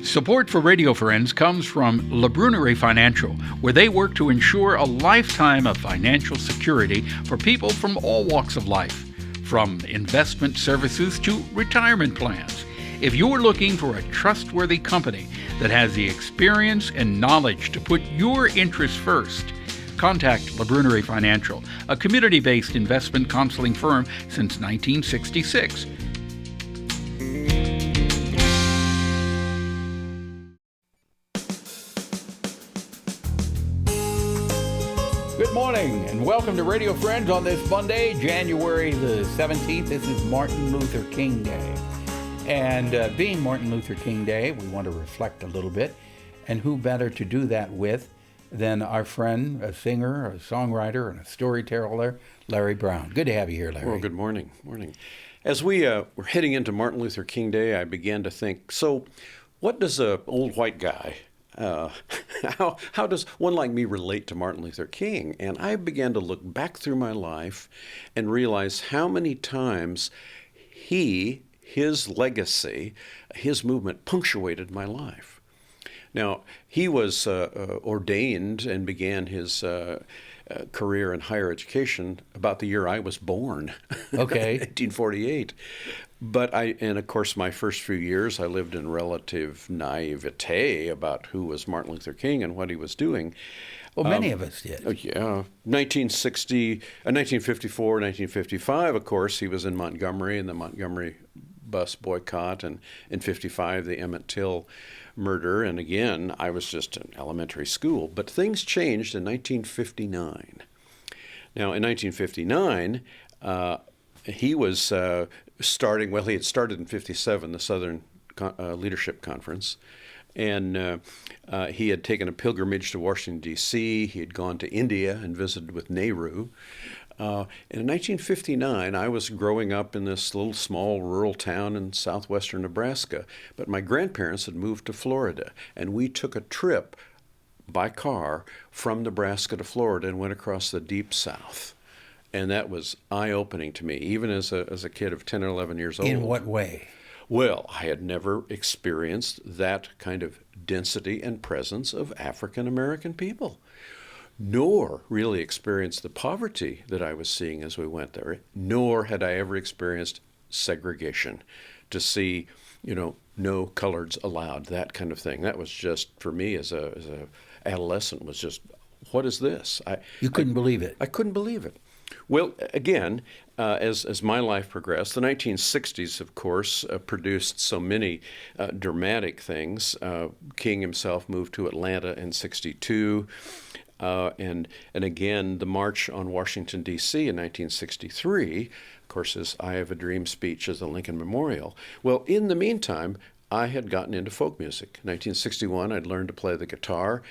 Support for Radio Friends comes from La Brunerie Financial, where they work to ensure a lifetime of financial security for people from all walks of life, from investment services to retirement plans. If you're looking for a trustworthy company that has the experience and knowledge to put your interests first, contact La Brunerie Financial, a community-based investment counseling firm since 1966. Good morning and welcome to Radio Friends on this Monday, January the 17th. This is Martin Luther King Day. And being Martin Luther King Day, we want to reflect a little bit. And who better to do that with than our friend, a singer, a songwriter, and a storyteller, Larry Brown. Good to have you here, Larry. Well, good morning. As we were heading into Martin Luther King Day, I began to think, so what does an old white guy, how does one like me relate to Martin Luther King? And I began to look back through my life and realize how many times his legacy, his movement punctuated my life. Now, he was ordained and began his career in higher education about the year I was born, Okay. 1948. But and of course, my first few years, I lived in relative naivete about who was Martin Luther King and what he was doing. Well, many of us did. Yeah. 1954, 1955, of course, he was in Montgomery and the Montgomery bus boycott, and in 55, the Emmett Till murder. And again, I was just in elementary school. But things changed in 1959. Now, in 1959, he was starting, well, he had started in 57, the Southern Leadership Conference. And he had taken a pilgrimage to Washington, D.C. He had gone to India and visited with Nehru. And in 1959, I was growing up in this little small rural town in southwestern Nebraska. But my grandparents had moved to Florida, and we took a trip by car from Nebraska to Florida and went across the deep South. And that was eye-opening to me, even as a kid of 10 or 11 years old. In what way? Well, I had never experienced that kind of density and presence of African American people, nor really experienced the poverty that I was seeing as we went there, nor had I ever experienced segregation, to see, no coloreds allowed, that kind of thing. That was just, for me as a adolescent, was just, what is this? You couldn't believe it. I couldn't believe it. Well, again, as my life progressed, the 1960s, of course, produced so many dramatic things. King himself moved to Atlanta in 62, and again, the March on Washington, D.C. in 1963, of course, his I Have a Dream speech at the Lincoln Memorial. Well, in the meantime, I had gotten into folk music. In 1961, I'd learned to play the guitar,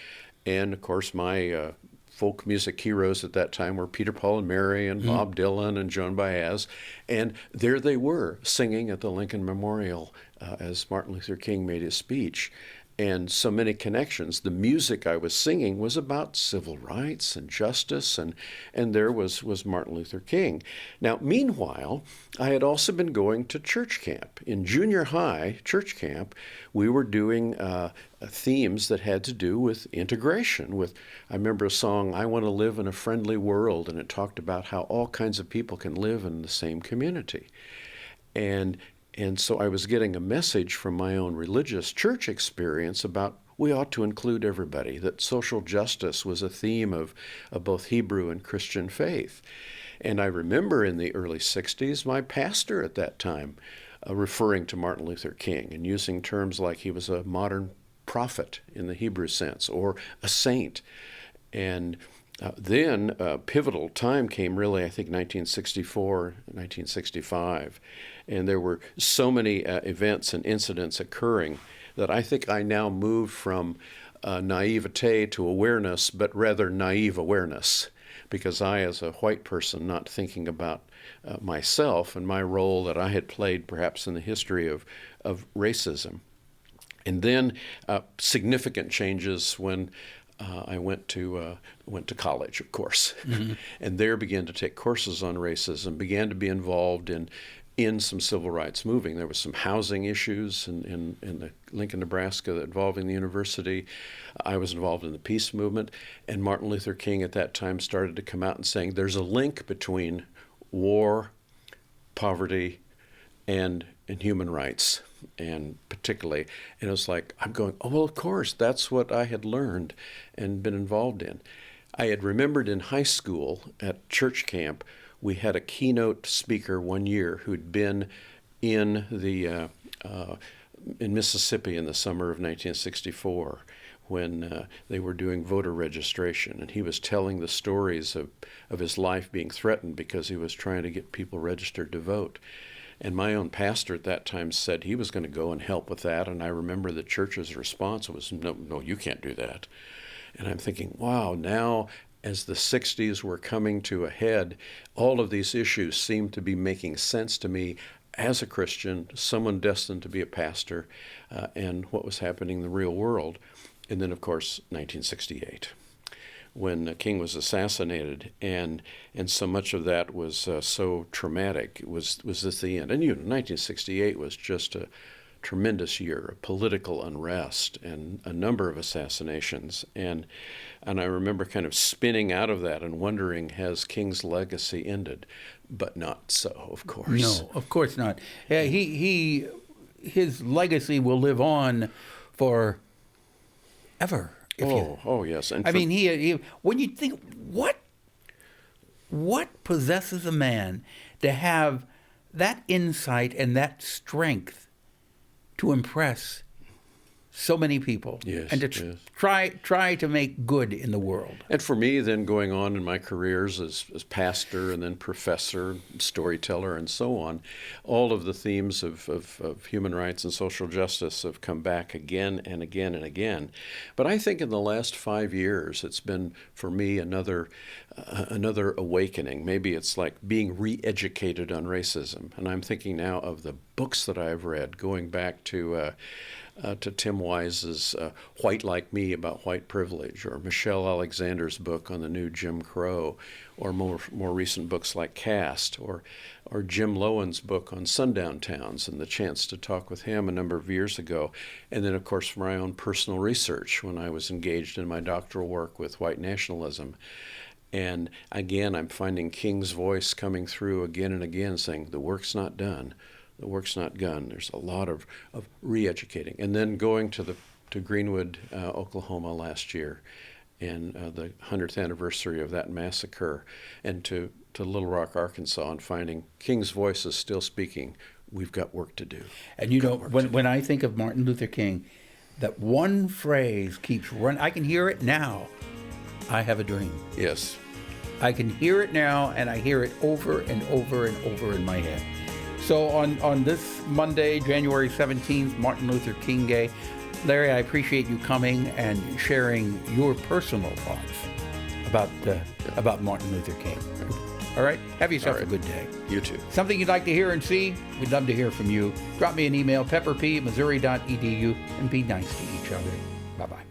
and of course, my folk music heroes at that time were Peter, Paul, and Mary, and Bob Dylan, and Joan Baez. And there they were, singing at the Lincoln Memorial as Martin Luther King made his speech. And so many connections. The music I was singing was about civil rights and justice, and there was Martin Luther King. Now, meanwhile, I had also been going to church camp. In junior high church camp, we were doing themes that had to do with integration. I remember a song, I Want to Live in a Friendly World, and it talked about how all kinds of people can live in the same community. And so I was getting a message from my own religious church experience about we ought to include everybody, that social justice was a theme of both Hebrew and Christian faith. And I remember in the early 60s, my pastor at that time referring to Martin Luther King and using terms like he was a modern prophet in the Hebrew sense, or a saint. And then a pivotal time came really, I think, 1964, 1965. And there were so many events and incidents occurring that I think I now moved from naivete to awareness, but rather naive awareness, because I, as a white person, not thinking about myself and my role that I had played perhaps in the history of racism. And then significant changes when I went to college, of course, and there began to take courses on racism, began to be involved in in some civil rights moving. There was some housing issues in the Lincoln, Nebraska involving the university. I was involved in the peace movement, and Martin Luther King at that time started to come out and saying there's a link between war, poverty, and human rights, and particularly, and it was like, I'm going, oh, well, of course, that's what I had learned and been involved in. I had remembered in high school at church camp, we had a keynote speaker one year who'd been in Mississippi in the summer of 1964 when they were doing voter registration, and he was telling the stories of his life being threatened because he was trying to get people registered to vote. And my own pastor at that time said he was going to go and help with that, and I remember the church's response was, no, you can't do that. And I'm thinking, wow, now as the 60s were coming to a head, all of these issues seemed to be making sense to me as a Christian, someone destined to be a pastor, and what was happening in the real world. And then, of course, 1968, when King was assassinated, and so much of that was so traumatic. Was this the end? And 1968 was just a tremendous year of political unrest and a number of assassinations. And I remember kind of spinning out of that and wondering, has King's legacy ended? But not so, of course. No, of course not. His legacy will live on forever. Oh, yes. And he when you think, what possesses a man to have that insight and that strength to impress so many people, yes, and to try to make good in the world. And for me, then going on in my careers as pastor and then professor, storyteller, and so on, all of the themes of human rights and social justice have come back again and again and again. But I think in the last 5 years, it's been, for me, another awakening. Maybe it's like being re-educated on racism. And I'm thinking now of the books that I've read, going back to Tim Wise's White Like Me about white privilege, or Michelle Alexander's book on the new Jim Crow, or more recent books like Caste, or Jim Lowen's book on sundown towns, and the chance to talk with him a number of years ago. And then, of course, from my own personal research when I was engaged in my doctoral work with white nationalism. And again, I'm finding King's voice coming through again and again saying, the work's not done. The work's not done. There's a lot of re-educating. And then going to Greenwood, Oklahoma last year, and the 100th anniversary of that massacre, and to Little Rock, Arkansas, and finding King's voice is still speaking. We've got work to do. And when I think of Martin Luther King, that one phrase keeps running. I can hear it now. I have a dream. Yes. I can hear it now, and I hear it over and over and over in my head. So on this Monday, January 17th, Martin Luther King Day, Larry, I appreciate you coming and sharing your personal thoughts about Martin Luther King. All right? Have yourself a good day. You too. Something you'd like to hear and see? We'd love to hear from you. Drop me an email, pepperp@missouri.edu, and be nice to each other. Bye-bye.